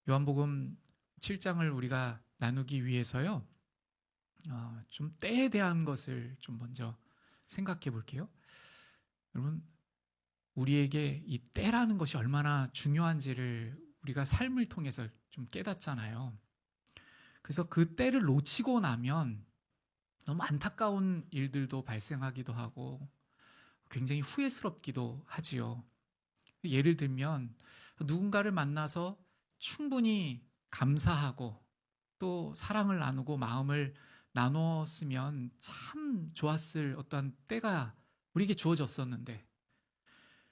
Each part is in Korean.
요한복음 7장을 우리가 나누기 위해서요, 좀 때에 대한 것을 좀 먼저 생각해 볼게요. 여러분, 우리에게 이 때라는 것이 얼마나 중요한지를 우리가 삶을 통해서 좀 깨닫잖아요. 그래서 그 때를 놓치고 나면 너무 안타까운 일들도 발생하기도 하고 굉장히 후회스럽기도 하지요. 예를 들면 누군가를 만나서 충분히 감사하고 또 사랑을 나누고 마음을 나눴으면 참 좋았을 어떤 때가 우리에게 주어졌었는데,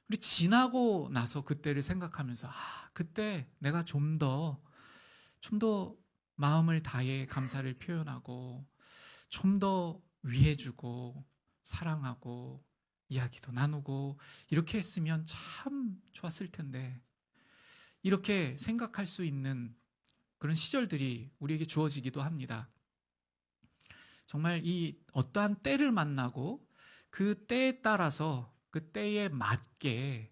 우리 지나고 나서 그때를 생각하면서 그때 내가 좀 더 마음을 다해 감사를 표현하고 좀 더 위해주고 사랑하고 이야기도 나누고 이렇게 했으면 참 좋았을 텐데, 이렇게 생각할 수 있는 그런 시절들이 우리에게 주어지기도 합니다. 정말 이 어떠한 때를 만나고 그 때에 따라서 그 때에 맞게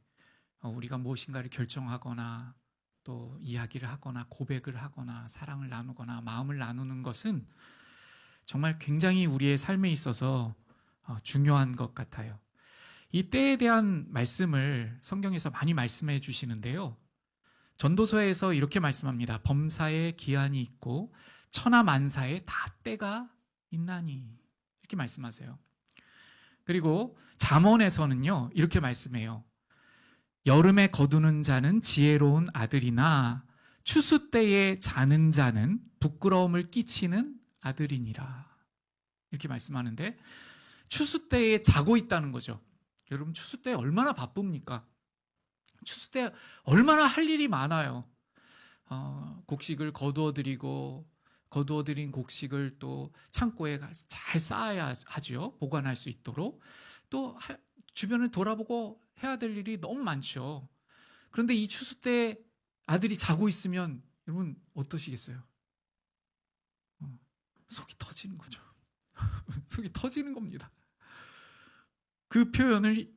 우리가 무엇인가를 결정하거나 또 이야기를 하거나 고백을 하거나 사랑을 나누거나 마음을 나누는 것은 정말 굉장히 우리의 삶에 있어서 중요한 것 같아요. 이 때에 대한 말씀을 성경에서 많이 말씀해 주시는데요, 전도서에서 이렇게 말씀합니다. 범사에 기한이 있고 천하만사에 다 때가 있나니, 이렇게 말씀하세요. 그리고 잠언에서는요, 이렇게 말씀해요. 여름에 거두는 자는 지혜로운 아들이나 추수 때에 자는 자는 부끄러움을 끼치는 아들이니라, 이렇게 말씀하는데, 추수 때에 자고 있다는 거죠. 여러분, 추수 때 얼마나 바쁩니까? 추수 때 얼마나 할 일이 많아요. 곡식을 거두어드린 곡식을 또 창고에 잘 쌓아야 하죠. 보관할 수 있도록. 또 주변을 돌아보고 해야 될 일이 너무 많죠. 그런데 이 추수 때 아들이 자고 있으면 여러분 어떠시겠어요? 속이 터지는 거죠. 속이 터지는 겁니다. 그 표현을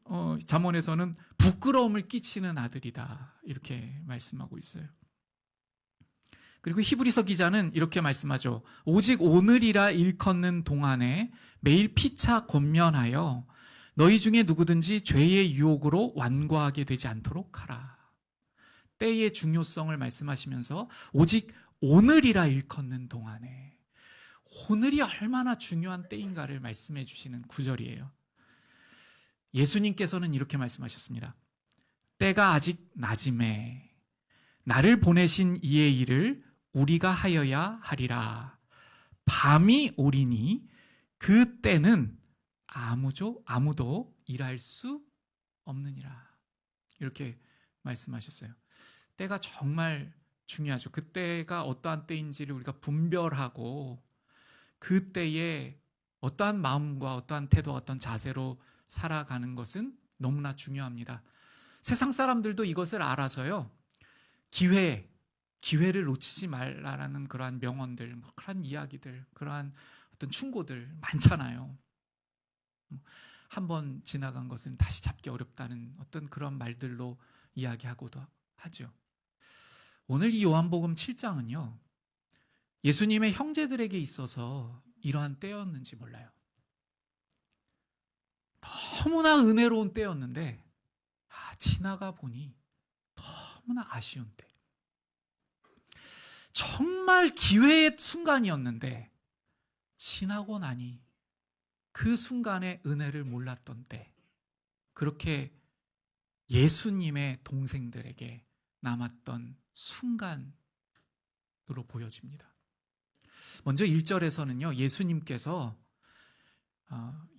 잠언에서는 부끄러움을 끼치는 아들이다, 이렇게 말씀하고 있어요. 그리고 히브리서 기자는 이렇게 말씀하죠. 오직 오늘이라 일컫는 동안에 매일 피차 권면하여 너희 중에 누구든지 죄의 유혹으로 완고하게 되지 않도록 하라. 때의 중요성을 말씀하시면서 오직 오늘이라 일컫는 동안에, 오늘이 얼마나 중요한 때인가를 말씀해 주시는 구절이에요. 예수님께서는 이렇게 말씀하셨습니다. 때가 아직 낮음에 나를 보내신 이의 일을 우리가 하여야 하리라. 밤이 오리니 그 때는 아무도 일할 수 없느니라, 이렇게 말씀하셨어요. 때가 정말 중요하죠. 그 때가 어떠한 때인지를 우리가 분별하고 그 때에 어떠한 마음과 어떠한 태도와 어떤 자세로 살아가는 것은 너무나 중요합니다. 세상 사람들도 이것을 알아서요, 기회를 놓치지 말라라는 그러한 명언들, 그러한 이야기들, 그러한 어떤 충고들 많잖아요. 한번 지나간 것은 다시 잡기 어렵다는 어떤 그런 말들로 이야기하고도 하죠. 오늘 이 요한복음 7장은요, 예수님의 형제들에게 있어서 이러한 때였는지 몰라요. 너무나 은혜로운 때였는데 지나가 보니 너무나 아쉬운 때, 정말 기회의 순간이었는데 지나고 나니 그 순간의 은혜를 몰랐던 때, 그렇게 예수님의 동생들에게 남았던 순간으로 보여집니다. 먼저 1절에서는요, 예수님께서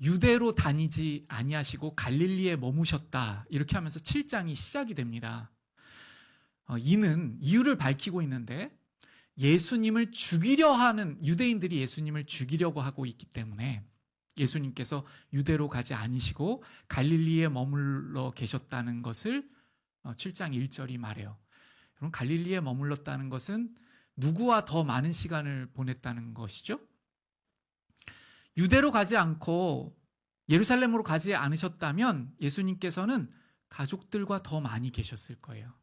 유대로 다니지 아니하시고 갈릴리에 머무셨다, 이렇게 하면서 7장이 시작이 됩니다. 이는 이유를 밝히고 있는데, 예수님을 죽이려 하는 유대인들이 예수님을 죽이려고 하고 있기 때문에 예수님께서 유대로 가지 않으시고 갈릴리에 머물러 계셨다는 것을 7장 1절이 말해요. 여러분, 갈릴리에 머물렀다는 것은 누구와 더 많은 시간을 보냈다는 것이죠? 유대로 가지 않고 예루살렘으로 가지 않으셨다면 예수님께서는 가족들과 더 많이 계셨을 거예요.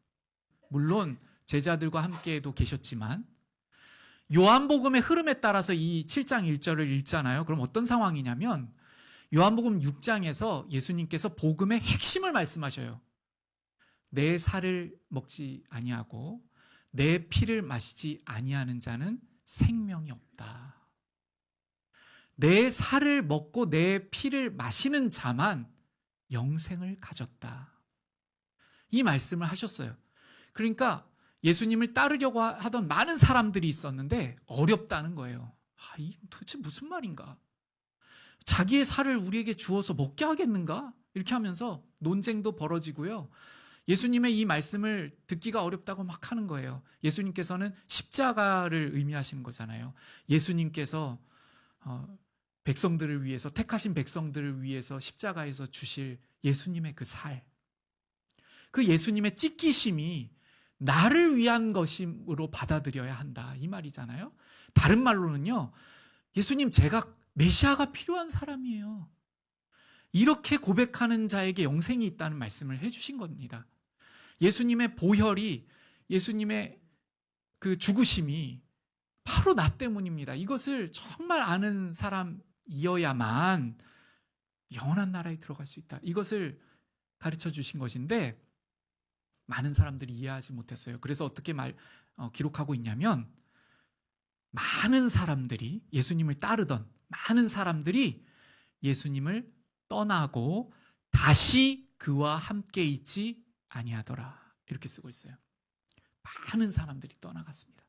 물론 제자들과 함께도 계셨지만 요한복음의 흐름에 따라서 이 7장 1절을 읽잖아요. 그럼 어떤 상황이냐면 요한복음 6장에서 예수님께서 복음의 핵심을 말씀하셔요. 내 살을 먹지 아니하고 내 피를 마시지 아니하는 자는 생명이 없다. 내 살을 먹고 내 피를 마시는 자만 영생을 가졌다. 이 말씀을 하셨어요. 그러니까 예수님을 따르려고 하던 많은 사람들이 있었는데 어렵다는 거예요. 이 도대체 무슨 말인가? 자기의 살을 우리에게 주어서 먹게 하겠는가? 이렇게 하면서 논쟁도 벌어지고요. 예수님의 이 말씀을 듣기가 어렵다고 막 하는 거예요. 예수님께서는 십자가를 의미하시는 거잖아요. 예수님께서 백성들을 위해서, 택하신 백성들을 위해서 십자가에서 주실 예수님의 그 살, 그 예수님의 찢기심이 나를 위한 것임으로 받아들여야 한다, 이 말이잖아요. 다른 말로는요, 예수님, 제가 메시아가 필요한 사람이에요. 이렇게 고백하는 자에게 영생이 있다는 말씀을 해주신 겁니다. 예수님의 보혈이, 예수님의 그 죽으심이 바로 나 때문입니다. 이것을 정말 아는 사람이어야만 영원한 나라에 들어갈 수 있다. 이것을 가르쳐 주신 것인데 많은 사람들이 이해하지 못했어요. 그래서 어떻게 기록하고 있냐면, 많은 사람들이, 예수님을 따르던 많은 사람들이 예수님을 떠나고 다시 그와 함께 있지 아니하더라, 이렇게 쓰고 있어요. 많은 사람들이 떠나갔습니다.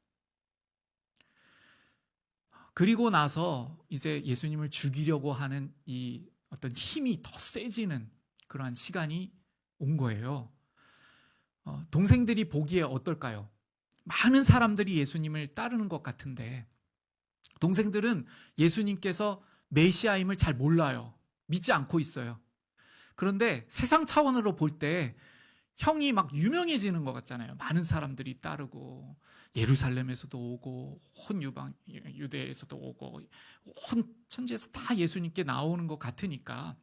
그리고 나서 이제 예수님을 죽이려고 하는 이 어떤 힘이 더 세지는 그러한 시간이 온 거예요. 동생들이 보기에 어떨까요? 많은 사람들이 예수님을 따르는 것 같은데 동생들은 예수님께서 메시아임을 잘 몰라요. 믿지 않고 있어요. 그런데 세상 차원으로 볼 때 형이 막 유명해지는 것 같잖아요. 많은 사람들이 따르고 예루살렘에서도 오고 온 유대에서도 오고 온 천지에서 다 예수님께 나오는 것 같으니까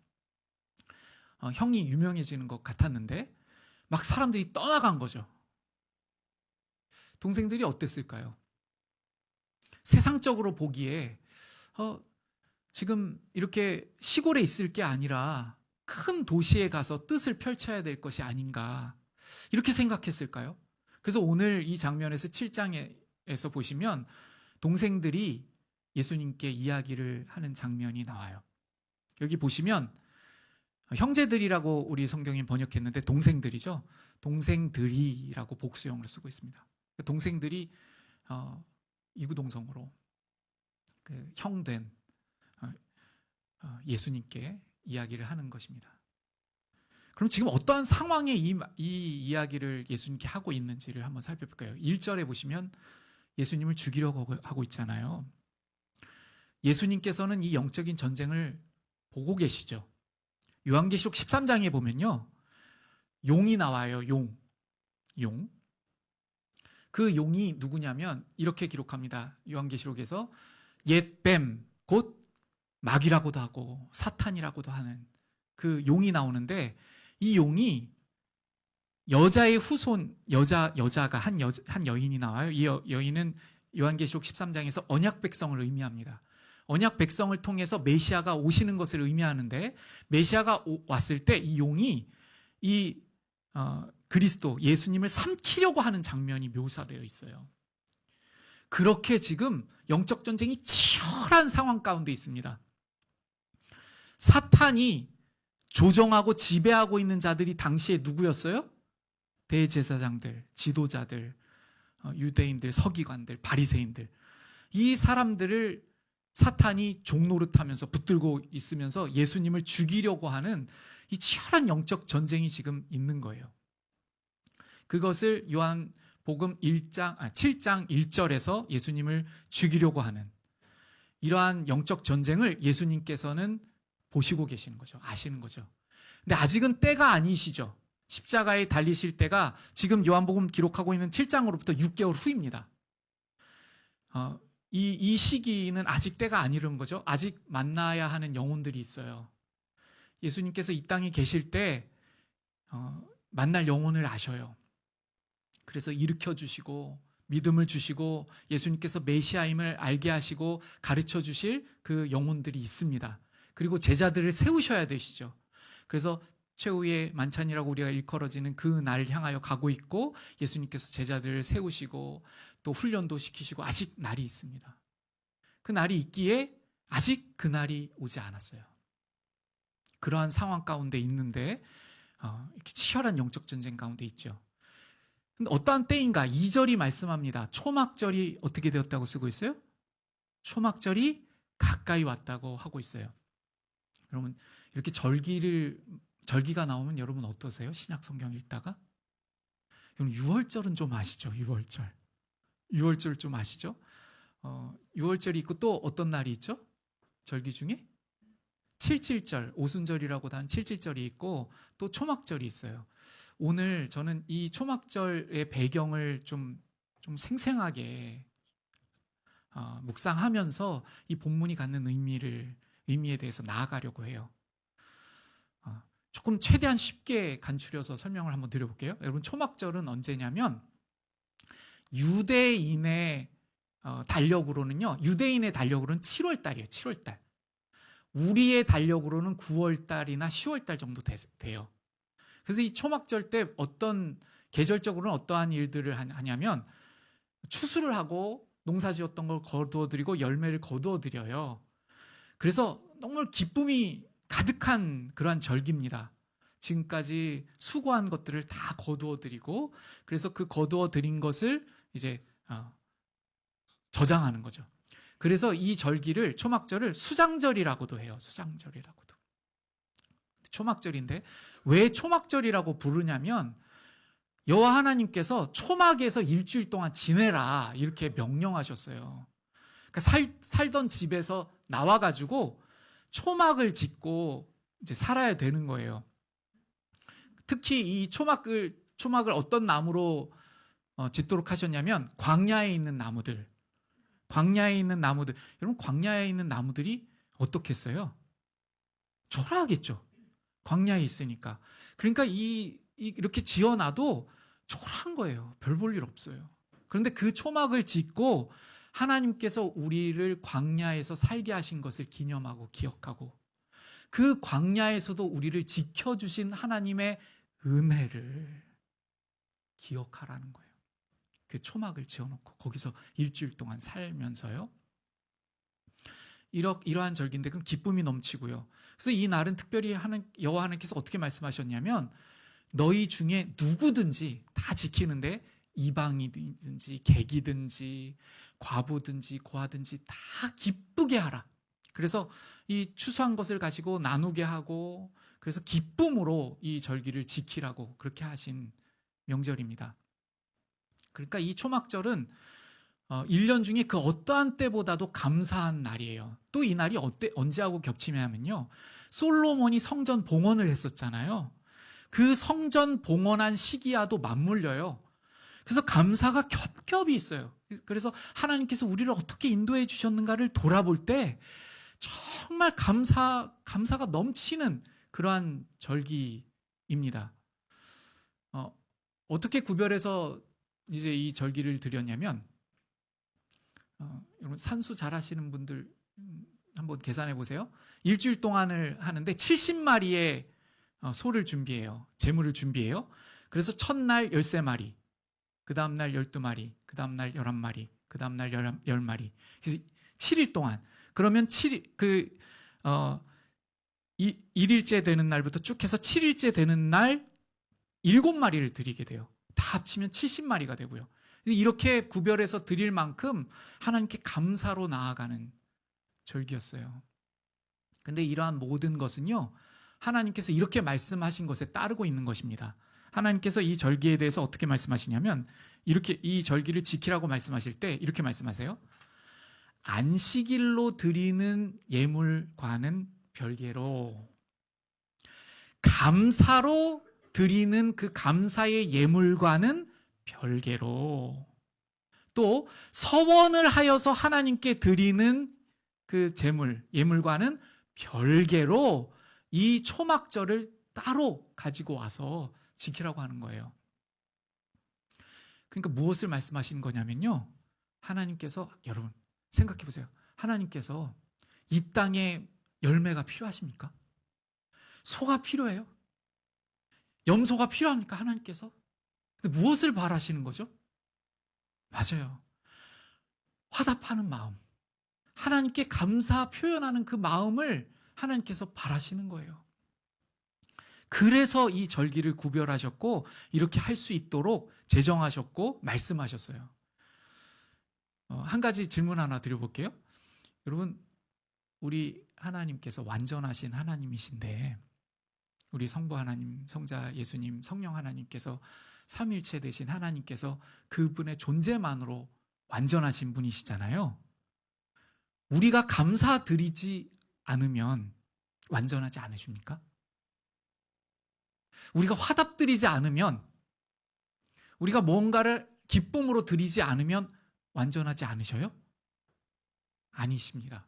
형이 유명해지는 것 같았는데 막 사람들이 떠나간 거죠. 동생들이 어땠을까요? 세상적으로 보기에 지금 이렇게 시골에 있을 게 아니라 큰 도시에 가서 뜻을 펼쳐야 될 것이 아닌가, 이렇게 생각했을까요? 그래서 오늘 이 장면에서 7장에서 보시면 동생들이 예수님께 이야기를 하는 장면이 나와요. 여기 보시면 형제들이라고 우리 성경이 번역했는데 동생들이죠. 동생들이라고 복수형으로 쓰고 있습니다. 동생들이 이구동성으로 그 형된 예수님께 이야기를 하는 것입니다. 그럼 지금 어떠한 상황에 이 이야기를 예수님께 하고 있는지를 한번 살펴볼까요? 1절에 보시면 예수님을 죽이려고 하고 있잖아요. 예수님께서는 이 영적인 전쟁을 보고 계시죠. 요한계시록 13장에 보면요, 용이 나와요. 용. 그 용이 누구냐면 이렇게 기록합니다. 요한계시록에서 옛 뱀, 곧 마귀라고도 하고 사탄이라고도 하는 그 용이 나오는데, 이 용이 여자의 후손, 여자가 한 여인이 나와요. 이 여인은 요한계시록 13장에서 언약 백성을 의미합니다. 언약 백성을 통해서 메시아가 오시는 것을 의미하는데, 메시아가 왔을 때 이 용이 이 그리스도 예수님을 삼키려고 하는 장면이 묘사되어 있어요. 그렇게 지금 영적 전쟁이 치열한 상황 가운데 있습니다. 사탄이 조정하고 지배하고 있는 자들이 당시에 누구였어요? 대제사장들, 지도자들, 유대인들, 서기관들, 바리새인들. 이 사람들을 사탄이 종노릇하면서 붙들고 있으면서 예수님을 죽이려고 하는 이 치열한 영적 전쟁이 지금 있는 거예요. 그것을 요한복음 7장 1절에서 예수님을 죽이려고 하는 이러한 영적 전쟁을 예수님께서는 보시고 계시는 거죠. 아시는 거죠. 근데 아직은 때가 아니시죠. 십자가에 달리실 때가 지금 요한복음 기록하고 있는 7장으로부터 6개월 후입니다. 이 시기는 아직 때가 아니른 거죠. 아직 만나야 하는 영혼들이 있어요. 예수님께서 이 땅에 계실 때 만날 영혼을 아셔요. 그래서 일으켜 주시고 믿음을 주시고 예수님께서 메시아임을 알게 하시고 가르쳐 주실 그 영혼들이 있습니다. 그리고 제자들을 세우셔야 되시죠. 그래서 최후의 만찬이라고 우리가 일컬어지는 그 날을 향하여 가고 있고, 예수님께서 제자들을 세우시고 또 훈련도 시키시고 아직 날이 있습니다. 그 날이 있기에 아직 그 날이 오지 않았어요. 그러한 상황 가운데 있는데 이렇게 치열한 영적 전쟁 가운데 있죠. 근데 어떠한 때인가 2절이 말씀합니다. 초막절이 어떻게 되었다고 쓰고 있어요? 초막절이 가까이 왔다고 하고 있어요. 여러분, 이렇게 절기가 나오면 여러분 어떠세요? 신약 성경 읽다가? 여러분, 6월절은 좀 아시죠? 6월절 좀 아시죠? 6월절이 있고 또 어떤 날이 있죠? 절기 중에? 칠칠절, 오순절이라고도 하는 칠칠절이 있고 또 초막절이 있어요. 오늘 저는 이 초막절의 배경을 좀 생생하게 묵상하면서 이 본문이 갖는 의미에 대해서 나아가려고 해요. 조금 최대한 쉽게 간추려서 설명을 한번 드려볼게요. 여러분, 초막절은 언제냐면 유대인의 달력으로는요, 유대인의 달력으로는 7월달이에요. 7월달. 우리의 달력으로는 9월달이나 10월달 정도 돼요. 그래서 이 초막절 때 계절적으로는 어떠한 일들을 하냐면 추수를 하고 농사 지었던 걸 거두어 드리고 열매를 거두어 드려요. 그래서 너무 기쁨이 가득한 그러한 절기입니다. 지금까지 수고한 것들을 다 거두어 드리고, 그래서 그 거두어 드린 것을 이제 저장하는 거죠. 그래서 이 절기를, 초막절을 수장절이라고도 해요. 수장절이라고도. 초막절인데 왜 초막절이라고 부르냐면 여호와 하나님께서 초막에서 일주일 동안 지내라 이렇게 명령하셨어요. 그러니까 살던 집에서 나와가지고 초막을 짓고 이제 살아야 되는 거예요. 특히 이 초막을 어떤 나무로 짓도록 하셨냐면 광야에 있는 나무들. 여러분, 광야에 있는 나무들이 어떻겠어요? 초라하겠죠. 광야에 있으니까. 그러니까 이렇게 지어놔도 초라한 거예요. 별 볼 일 없어요. 그런데 그 초막을 짓고 하나님께서 우리를 광야에서 살게 하신 것을 기념하고 기억하고, 그 광야에서도 우리를 지켜주신 하나님의 은혜를 기억하라는 거예요. 그 초막을 지어놓고 거기서 일주일 동안 살면서요. 이러한 절기인데 그럼 기쁨이 넘치고요. 그래서 이 날은 특별히 여호와 하나님께서 어떻게 말씀하셨냐면 너희 중에 누구든지 다 지키는데 이방이든지 객이든지 과부든지 고아든지 다 기쁘게 하라. 그래서 이 추수한 것을 가지고 나누게 하고, 그래서 기쁨으로 이 절기를 지키라고 그렇게 하신 명절입니다. 그러니까 이 초막절은 1년 중에 그 어떠한 때보다도 감사한 날이에요. 또 이 날이 언제하고 겹치냐면요, 솔로몬이 성전 봉헌을 했었잖아요. 그 성전 봉헌한 시기와도 맞물려요. 그래서 감사가 겹겹이 있어요. 그래서 하나님께서 우리를 어떻게 인도해 주셨는가를 돌아볼 때 정말 감사가 넘치는 그러한 절기입니다. 어떻게 구별해서 이제 이 절기를 드렸냐면, 여러분 산수 잘 하시는 분들 한번 계산해 보세요. 일주일 동안을 하는데 70마리의 소를 준비해요. 제물을 준비해요. 그래서 첫날 13마리, 그 다음날 12마리, 그 다음날 11마리, 그 다음날 10마리. 그래서 7일 동안. 그러면 1일째 되는 날부터 쭉 해서 7일째 되는 날 7마리를 드리게 돼요. 다 합치면 70마리가 되고요. 이렇게 구별해서 드릴 만큼 하나님께 감사로 나아가는 절기였어요. 근데 이러한 모든 것은요, 하나님께서 이렇게 말씀하신 것에 따르고 있는 것입니다. 하나님께서 이 절기에 대해서 어떻게 말씀하시냐면, 이렇게 이 절기를 지키라고 말씀하실 때 이렇게 말씀하세요. 안식일로 드리는 예물과는 별개로 감사로 드리는 그 감사의 예물과는 별개로, 또 서원을 하여서 하나님께 드리는 그 예물과는 별개로 이 초막절을 따로 가지고 와서 지키라고 하는 거예요. 그러니까 무엇을 말씀하시는 거냐면요, 하나님께서, 여러분 생각해 보세요. 하나님께서 이 땅에 열매가 필요하십니까? 소가 필요해요? 염소가 필요합니까? 하나님께서? 근데 무엇을 바라시는 거죠? 맞아요. 화답하는 마음, 하나님께 감사 표현하는 그 마음을 하나님께서 바라시는 거예요. 그래서 이 절기를 구별하셨고 이렇게 할 수 있도록 제정하셨고 말씀하셨어요. 한 가지 질문 하나 드려볼게요. 여러분, 우리 하나님께서 완전하신 하나님이신데, 우리 성부 하나님, 성자 예수님, 성령 하나님께서, 삼위일체 되신 하나님께서 그분의 존재만으로 완전하신 분이시잖아요. 우리가 감사드리지 않으면 완전하지 않으십니까? 우리가 화답드리지 않으면, 우리가 뭔가를 기쁨으로 드리지 않으면 완전하지 않으셔요? 아니십니다.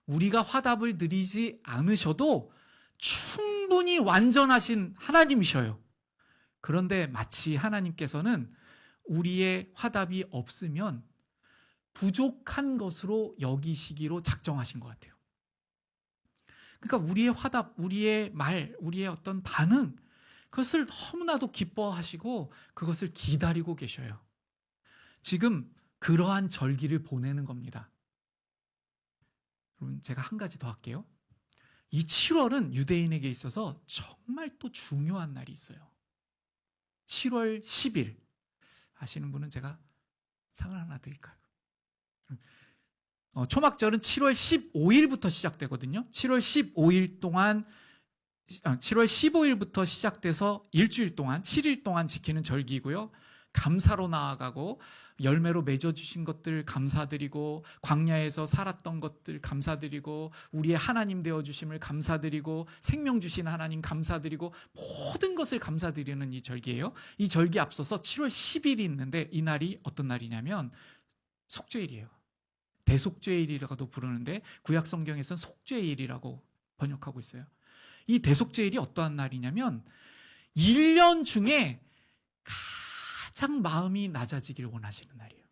우리가 화답을 드리지 않으셔도 충분히 완전하신 하나님이셔요. 그런데 마치 하나님께서는 우리의 화답이 없으면 부족한 것으로 여기시기로 작정하신 것 같아요. 그러니까 우리의 화답, 우리의 말, 우리의 어떤 반응, 그것을 너무나도 기뻐하시고 그것을 기다리고 계셔요. 지금 그러한 절기를 보내는 겁니다. 여러분, 제가 한 가지 더 할게요. 이 7월은 유대인에게 있어서 정말 또 중요한 날이 있어요. 7월 10일 아시는 분은 제가 상을 하나 드릴까요? 초막절은 7월 15일부터 시작되거든요. 7월 15일 동안 7월 15일부터 시작돼서 일주일 동안 7일 동안 지키는 절기이고요. 감사로 나아가고 열매로 맺어주신 것들 감사드리고, 광야에서 살았던 것들 감사드리고, 우리의 하나님 되어주심을 감사드리고, 생명 주신 하나님 감사드리고, 모든 것을 감사드리는 이 절기예요. 이 절기 앞서서 7월 10일이 있는데, 이 날이 어떤 날이냐면 속죄일이에요. 대속죄일이라고도 부르는데 구약 성경에서는 속죄일이라고 번역하고 있어요. 이 대속죄일이 어떠한 날이냐면 1년 중에 가장 마음이 낮아지기를 원하시는 날이에요.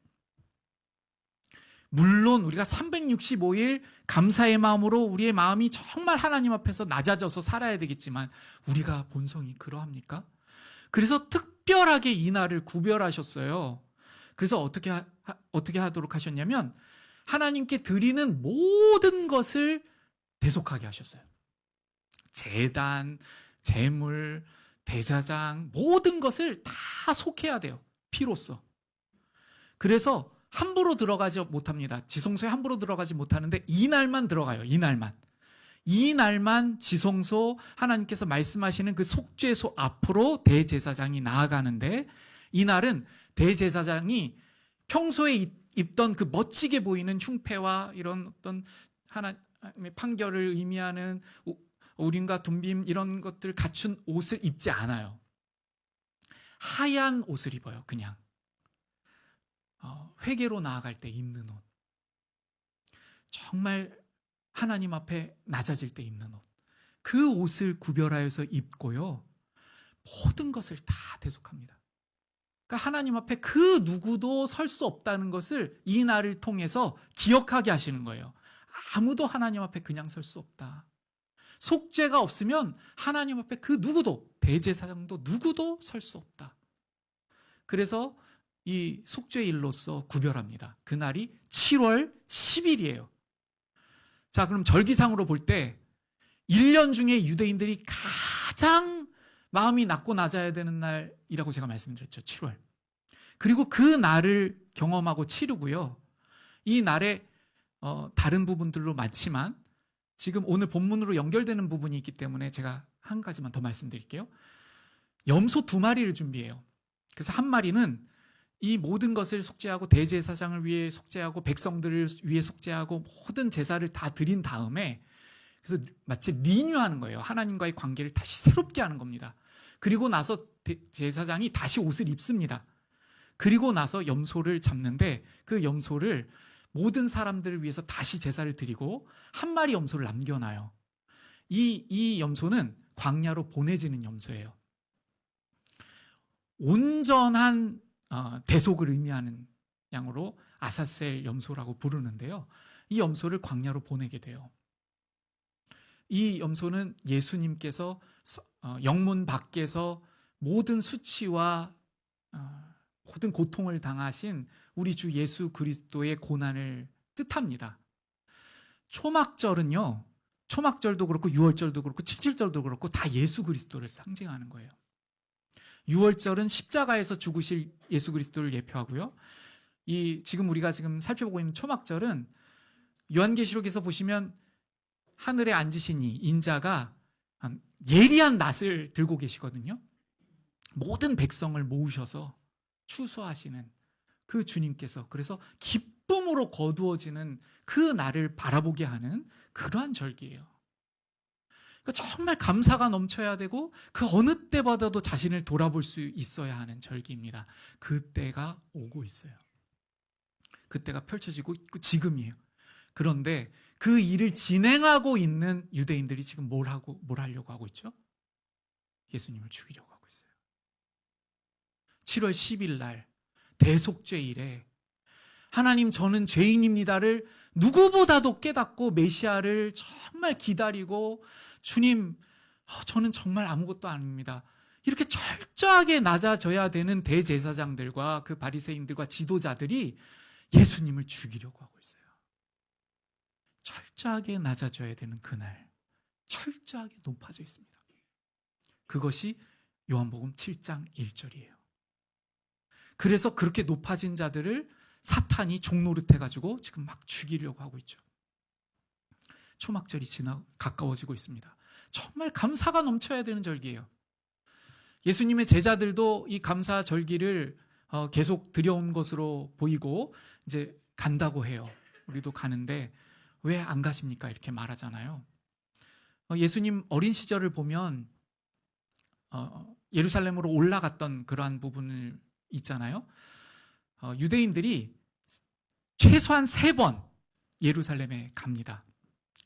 물론 우리가 365일 감사의 마음으로 우리의 마음이 정말 하나님 앞에서 낮아져서 살아야 되겠지만 우리가 본성이 그러합니까? 그래서 특별하게 이 날을 구별하셨어요. 그래서 어떻게 하도록 하셨냐면 하나님께 드리는 모든 것을 대속하게 하셨어요. 제단, 제물, 대제사장 모든 것을 다 속해야 돼요. 피로써. 그래서 함부로 들어가지 못합니다. 지성소에 함부로 들어가지 못하는데 이 날만 들어가요. 이 날만 지성소, 하나님께서 말씀하시는 그 속죄소 앞으로 대제사장이 나아가는데, 이 날은 대제사장이 평소에 입던 그 멋지게 보이는 흉패와 이런 어떤 하나님의 판결을 의미하는 우림과 둠빔 이런 것들 갖춘 옷을 입지 않아요. 하얀 옷을 입어요. 그냥 회개로 나아갈 때 입는 옷, 정말 하나님 앞에 낮아질 때 입는 옷, 그 옷을 구별하여서 입고요, 모든 것을 다 대속합니다. 그러니까 하나님 앞에 그 누구도 설 수 없다는 것을 이 날을 통해서 기억하게 하시는 거예요. 아무도 하나님 앞에 그냥 설 수 없다. 속죄가 없으면 하나님 앞에 그 누구도, 대제사장도 누구도 설 수 없다. 그래서 이 속죄일로서 구별합니다. 그날이 7월 10일이에요. 자, 그럼 절기상으로 볼 때 1년 중에 유대인들이 가장 마음이 낮고 낮아야 되는 날이라고 제가 말씀드렸죠. 7월. 그리고 그 날을 경험하고 치르고요. 이 날에 다른 부분들로 많지만 지금 오늘 본문으로 연결되는 부분이 있기 때문에 제가 한 가지만 더 말씀드릴게요. 염소 2마리를 준비해요. 그래서 한 마리는 이 모든 것을 속죄하고 대제사장을 위해 속죄하고 백성들을 위해 속죄하고 모든 제사를 다 드린 다음에, 그래서 마치 리뉴하는 거예요. 하나님과의 관계를 다시 새롭게 하는 겁니다. 그리고 나서 제사장이 다시 옷을 입습니다. 그리고 나서 염소를 잡는데 그 염소를 모든 사람들을 위해서 다시 제사를 드리고 한 마리 염소를 남겨놔요. 이 염소는 광야로 보내지는 염소예요. 온전한 대속을 의미하는 양으로 아사셀 염소라고 부르는데요. 이 염소를 광야로 보내게 돼요. 이 염소는 예수님께서 영문 밖에서 모든 수치와 모든 고통을 당하신 우리 주 예수 그리스도의 고난을 뜻합니다. 초막절은요, 초막절도 그렇고 6월절도 그렇고 77절도 그렇고 다 예수 그리스도를 상징하는 거예요. 6월절은 십자가에서 죽으실 예수 그리스도를 예표하고요. 지금 우리가 살펴보고 있는 초막절은 요한계시록에서 보시면 하늘에 앉으시니 인자가 예리한 낫을 들고 계시거든요. 모든 백성을 모으셔서 추수하시는 그 주님께서, 그래서 기쁨으로 거두어지는 그 날을 바라보게 하는 그러한 절기예요. 그러니까 정말 감사가 넘쳐야 되고 그 어느 때보다도 자신을 돌아볼 수 있어야 하는 절기입니다. 그때가 오고 있어요. 그때가 펼쳐지고 있고 지금이에요. 그런데 그 일을 진행하고 있는 유대인들이 지금 뭘 하려고 하고 있죠? 예수님을 죽이려고 하고 있어요. 7월 10일 날 대속죄일에 하나님, 저는 죄인입니다를 누구보다도 깨닫고 메시아를 정말 기다리고, 주님, 저는 정말 아무것도 아닙니다, 이렇게 철저하게 낮아져야 되는 대제사장들과 그 바리새인들과 지도자들이 예수님을 죽이려고 하고 있어요. 철저하게 낮아져야 되는 그날, 철저하게 높아져 있습니다. 그것이 요한복음 7장 1절이에요. 그래서 그렇게 높아진 자들을 사탄이 종노릇해가지고 지금 막 죽이려고 하고 있죠. 초막절이 가까워지고 있습니다. 정말 감사가 넘쳐야 되는 절기예요. 예수님의 제자들도 이 감사 절기를 계속 드려온 것으로 보이고 이제 간다고 해요. 우리도 가는데 왜 안 가십니까? 이렇게 말하잖아요. 예수님 어린 시절을 보면 예루살렘으로 올라갔던 그러한 부분을 있잖아요. 유대인들이 최소한 3번 예루살렘에 갑니다.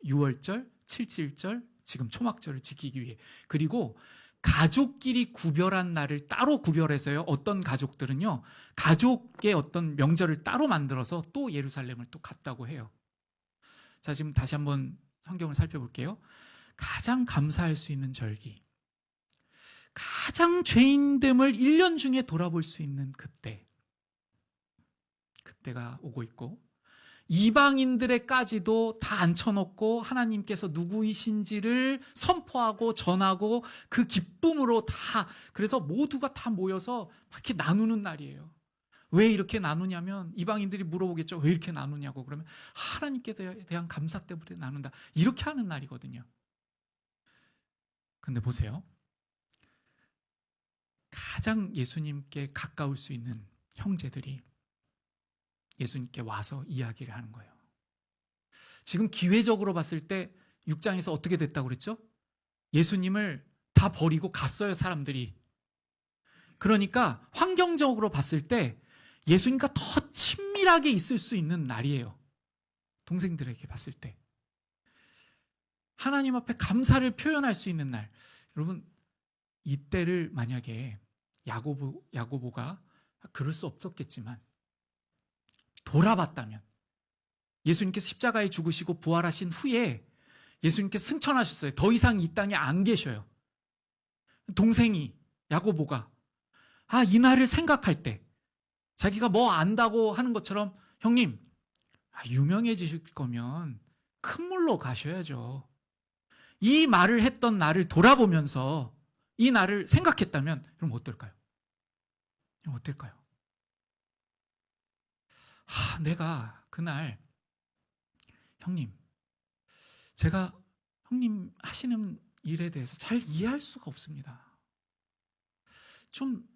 6월절, 77절, 지금 초막절을 지키기 위해. 그리고 가족끼리 구별한 날을 따로 구별해서요. 어떤 가족들은요, 가족의 어떤 명절을 따로 만들어서 또 예루살렘을 또 갔다고 해요. 자, 지금 다시 한번 성경을 살펴볼게요. 가장 감사할 수 있는 절기, 가장 죄인됨을 1년 중에 돌아볼 수 있는 그때가 오고 있고, 이방인들에까지도 다 앉혀놓고 하나님께서 누구이신지를 선포하고 전하고 그 기쁨으로 다, 그래서 모두가 다 모여서 이렇게 나누는 날이에요. 왜 이렇게 나누냐면, 이방인들이 물어보겠죠. 왜 이렇게 나누냐고. 그러면 하나님께 대한 감사 때문에 나눈다, 이렇게 하는 날이거든요. 근데 보세요, 가장 예수님께 가까울 수 있는 형제들이 예수님께 와서 이야기를 하는 거예요. 지금 기회적으로 봤을 때 6장에서 어떻게 됐다고 그랬죠? 예수님을 다 버리고 갔어요, 사람들이. 그러니까 환경적으로 봤을 때 예수님과 더 친밀하게 있을 수 있는 날이에요. 동생들에게 봤을 때 하나님 앞에 감사를 표현할 수 있는 날. 여러분, 이때를 만약에 야고보가, 그럴 수 없었겠지만 돌아봤다면, 예수님께서 십자가에 죽으시고 부활하신 후에 예수님께서 승천하셨어요. 더 이상 이 땅에 안 계셔요. 동생이, 야고보가 이 날을 생각할 때 자기가 뭐 안다고 하는 것처럼, 형님, 유명해지실 거면 큰 물로 가셔야죠, 이 말을 했던 나를 돌아보면서 이 날을 생각했다면, 그럼 어떨까요? 내가 그날, 형님, 제가 형님 하시는 일에 대해서 잘 이해할 수가 없습니다. 좀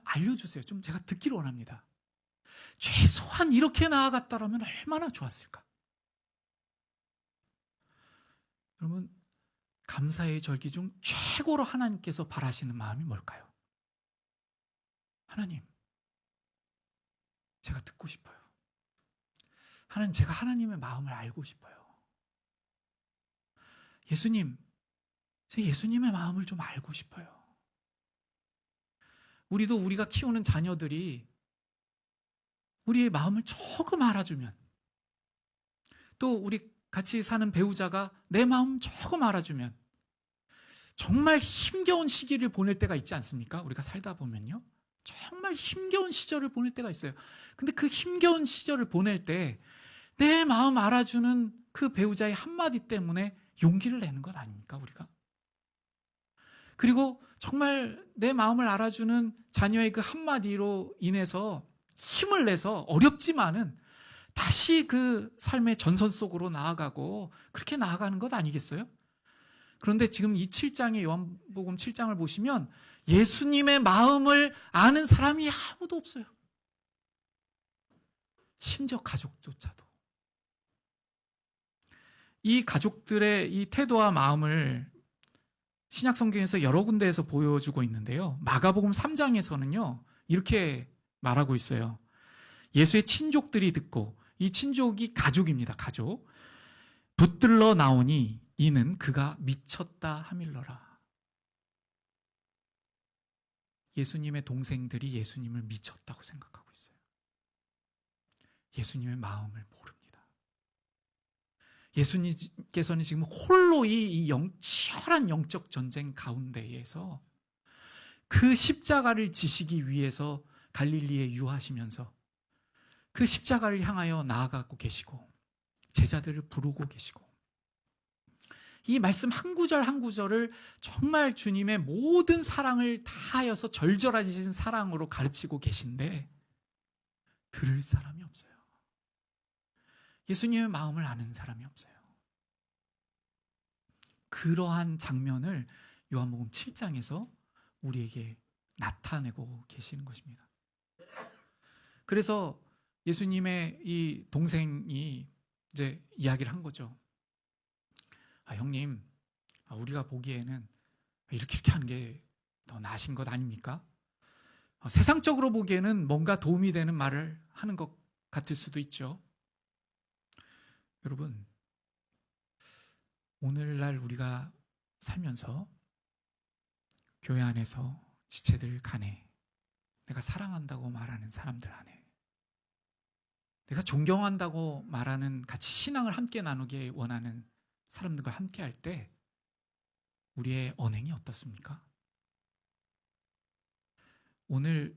알려주세요. 좀 제가 듣기를 원합니다. 최소한 이렇게 나아갔다라면 얼마나 좋았을까. 여러분, 감사의 절기 중 최고로 하나님께서 바라시는 마음이 뭘까요? 하나님, 제가 듣고 싶어요. 하나님, 제가 하나님의 마음을 알고 싶어요. 예수님, 제가 예수님의 마음을 좀 알고 싶어요. 우리가 키우는 자녀들이 우리의 마음을 조금 알아주면, 또 우리 같이 사는 배우자가 내 마음 조금 알아주면 정말 힘겨운 시기를 보낼 때가 있지 않습니까? 우리가 살다 보면요, 정말 힘겨운 시절을 보낼 때가 있어요. 근데 그 힘겨운 시절을 보낼 때 내 마음 알아주는 그 배우자의 한마디 때문에 용기를 내는 것 아닙니까, 우리가? 그리고 정말 내 마음을 알아주는 자녀의 그 한마디로 인해서 힘을 내서 어렵지만은 다시 그 삶의 전선 속으로 나아가고 그렇게 나아가는 것 아니겠어요? 그런데 지금 이 7장의 요한복음 7장을 보시면 예수님의 마음을 아는 사람이 아무도 없어요. 심지어 가족조차도. 이 가족들의 이 태도와 마음을 신약 성경에서 여러 군데에서 보여주고 있는데요. 마가복음 3장에서는요, 이렇게 말하고 있어요. 예수의 친족들이 듣고, 이 친족이 가족입니다. 가족. 붙들러 나오니 이는 그가 미쳤다 함일러라. 예수님의 동생들이 예수님을 미쳤다고 생각하고 있어요. 예수님의 마음을 모릅니다. 예수님께서는 지금 홀로 이 치열한 영적 전쟁 가운데에서 그 십자가를 지시기 위해서 갈릴리에 유하시면서 그 십자가를 향하여 나아가고 계시고 제자들을 부르고 계시고, 이 말씀 한 구절 한 구절을 정말 주님의 모든 사랑을 다하여서 절절하신 사랑으로 가르치고 계신데 들을 사람이 없어요. 예수님의 마음을 아는 사람이 없어요. 그러한 장면을 요한복음 7장에서 우리에게 나타내고 계시는 것입니다. 그래서 예수님의 이 동생이 이제 이야기를 한 거죠. 형님, 우리가 보기에는 이렇게 하는 게 더 나으신 것 아닙니까? 세상적으로 보기에는 뭔가 도움이 되는 말을 하는 것 같을 수도 있죠. 여러분, 오늘날 우리가 살면서 교회 안에서 지체들 간에 내가 사랑한다고 말하는 사람들 안에, 내가 존경한다고 말하는, 같이 신앙을 함께 나누기 원하는 사람들과 함께 할 때 우리의 언행이 어떻습니까? 오늘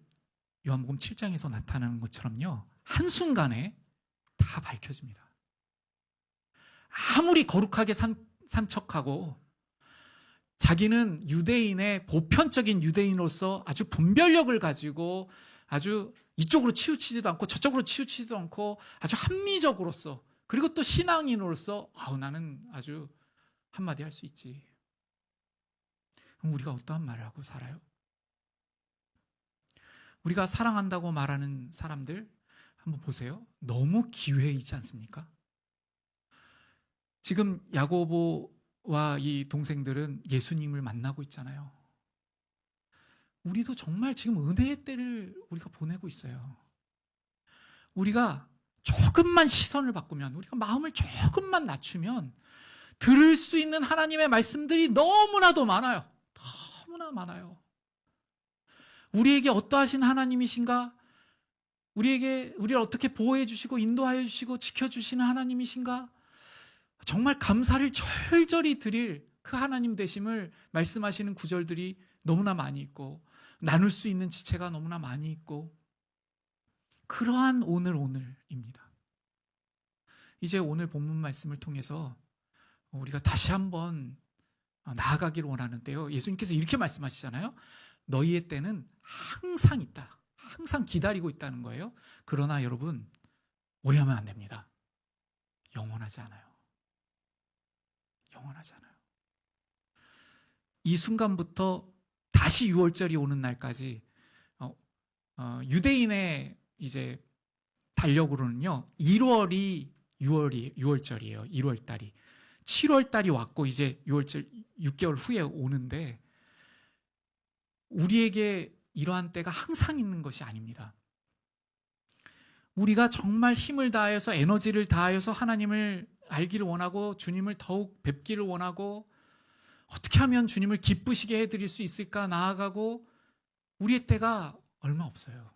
요한복음 7장에서 나타나는 것처럼요, 한순간에 다 밝혀집니다. 아무리 거룩하게 산 척하고 자기는 유대인의 보편적인 유대인으로서 아주 분별력을 가지고 아주 이쪽으로 치우치지도 않고 저쪽으로 치우치지도 않고 아주 합리적으로서, 그리고 또 신앙인으로서 나는 아주 한마디 할 수 있지. 그럼 우리가 어떠한 말을 하고 살아요? 우리가 사랑한다고 말하는 사람들 한번 보세요. 너무 기회이지 않습니까? 지금 야고보와 이 동생들은 예수님을 만나고 있잖아요. 우리도 정말 지금 은혜의 때를 우리가 보내고 있어요. 우리가 조금만 시선을 바꾸면, 우리가 마음을 조금만 낮추면 들을 수 있는 하나님의 말씀들이 너무나도 많아요. 너무나 많아요. 우리에게 어떠하신 하나님이신가? 우리를 어떻게 보호해 주시고 인도하여 주시고 지켜주시는 하나님이신가? 정말 감사를 절절히 드릴 그 하나님 되심을 말씀하시는 구절들이 너무나 많이 있고, 나눌 수 있는 지체가 너무나 많이 있고, 그러한 오늘입니다. 이제 오늘 본문 말씀을 통해서 우리가 다시 한번 나아가기를 원하는데요, 예수님께서 이렇게 말씀하시잖아요. 너희의 때는 항상 있다. 항상 기다리고 있다는 거예요. 그러나 여러분, 오해하면 안 됩니다. 영원하지 않아요. 영원하지 않아요. 이 순간부터 다시 6월절이 오는 날까지 유대인의 이제 달력으로는요, 1월이 6월절이에요. 1월달이 7월달이 왔고 이제 6월절 6개월 후에 오는데, 우리에게 이러한 때가 항상 있는 것이 아닙니다. 우리가 정말 힘을 다하여서 에너지를 다하여서 하나님을 알기를 원하고 주님을 더욱 뵙기를 원하고 어떻게 하면 주님을 기쁘시게 해드릴 수 있을까 나아가고, 우리의 때가 얼마 없어요.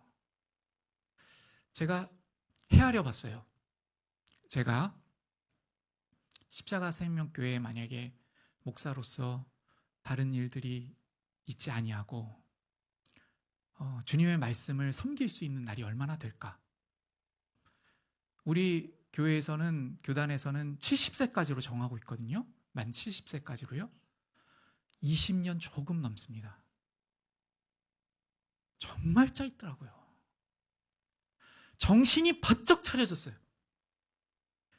제가 헤아려 봤어요. 제가 십자가 생명교회에 만약에 목사로서 다른 일들이 있지 아니하고 주님의 말씀을 섬길 수 있는 날이 얼마나 될까? 우리 교회에서는, 교단에서는 70세까지로 정하고 있거든요. 만 70세까지로요. 20년 조금 넘습니다. 정말 짧더라고요. 정신이 번쩍 차려졌어요.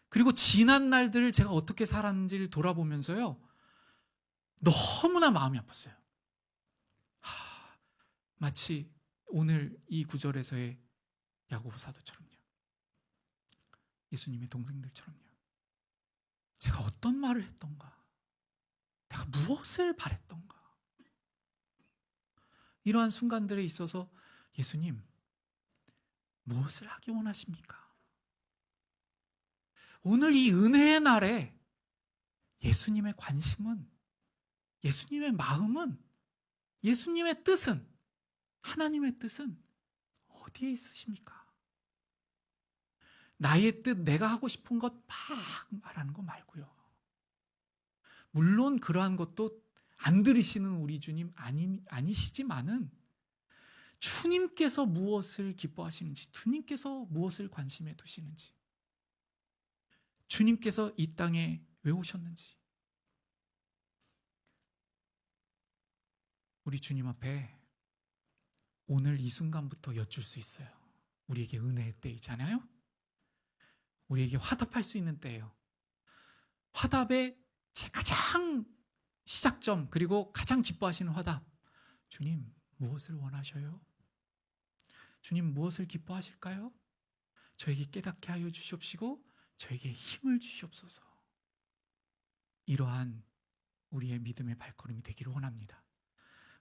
그리고 지난 날들을 제가 어떻게 살았는지를 돌아보면서요, 너무나 마음이 아팠어요. 마치 오늘 이 구절에서의 야고보 사도처럼요. 예수님의 동생들처럼요. 제가 어떤 말을 했던가? 내가 무엇을 바랬던가? 이러한 순간들에 있어서 예수님, 무엇을 하기 원하십니까? 오늘 이 은혜의 날에 예수님의 관심은, 예수님의 마음은, 예수님의 뜻은, 하나님의 뜻은 어디에 있으십니까? 나의 뜻, 내가 하고 싶은 것 막 말하는 거 말고요. 물론 그러한 것도 안 들으시는 우리 주님 아니시지만은, 주님께서 무엇을 기뻐하시는지, 주님께서 무엇을 관심에 두시는지, 주님께서 이 땅에 왜 오셨는지, 우리 주님 앞에 오늘 이 순간부터 여쭐 수 있어요. 우리에게 은혜의 때이잖아요. 우리에게 화답할 수 있는 때예요. 화답의 가장 시작점, 그리고 가장 기뻐하시는 화답. 주님, 무엇을 원하셔요? 주님, 무엇을 기뻐하실까요? 저에게 깨닫게 하여 주시옵시고 저에게 힘을 주시옵소서. 이러한 우리의 믿음의 발걸음이 되기를 원합니다.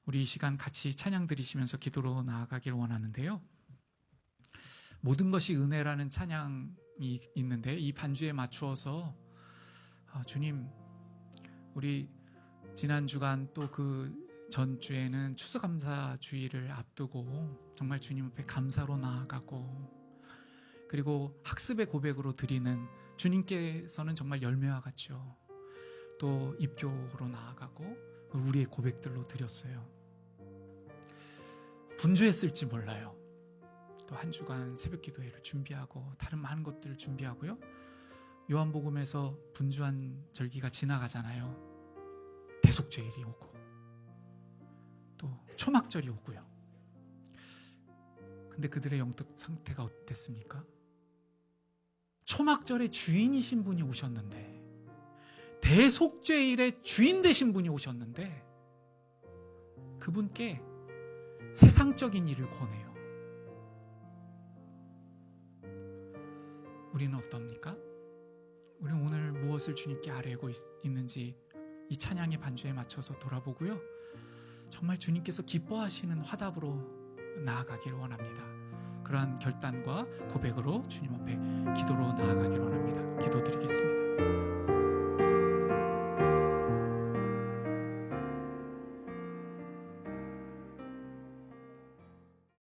우리 이 시간 같이 찬양 드리시면서 기도로 나아가기를 원하는데요. 모든 것이 은혜라는 찬양이 있는데, 이 반주에 맞추어서 주님, 우리 지난 주간 또 그 전주에는 추수감사 주일을 앞두고 정말 주님 앞에 감사로 나아가고, 그리고 학습의 고백으로 드리는, 주님께서는 정말 열매와 같죠. 또 입교로 나아가고 우리의 고백들로 드렸어요. 분주했을지 몰라요. 또 한 주간 새벽 기도회를 준비하고 다른 많은 것들을 준비하고요. 요한복음에서 분주한 절기가 지나가잖아요. 대속죄일이 오고 또 초막절이 오고요. 근데 그들의 영적 상태가 어땠습니까? 초막절의 주인이신 분이 오셨는데, 대속죄일의 주인 되신 분이 오셨는데, 그분께 세상적인 일을 권해요. 우리는 어떻습니까? 우리는 오늘 무엇을 주님께 아뢰고 있는지 이 찬양의 반주에 맞춰서 돌아보고요. 정말 주님께서 기뻐하시는 화답으로 나아가기를 원합니다. 그러한 결단과 고백으로 주님 앞에 기도로 나아가기를 원합니다. 기도드립니다.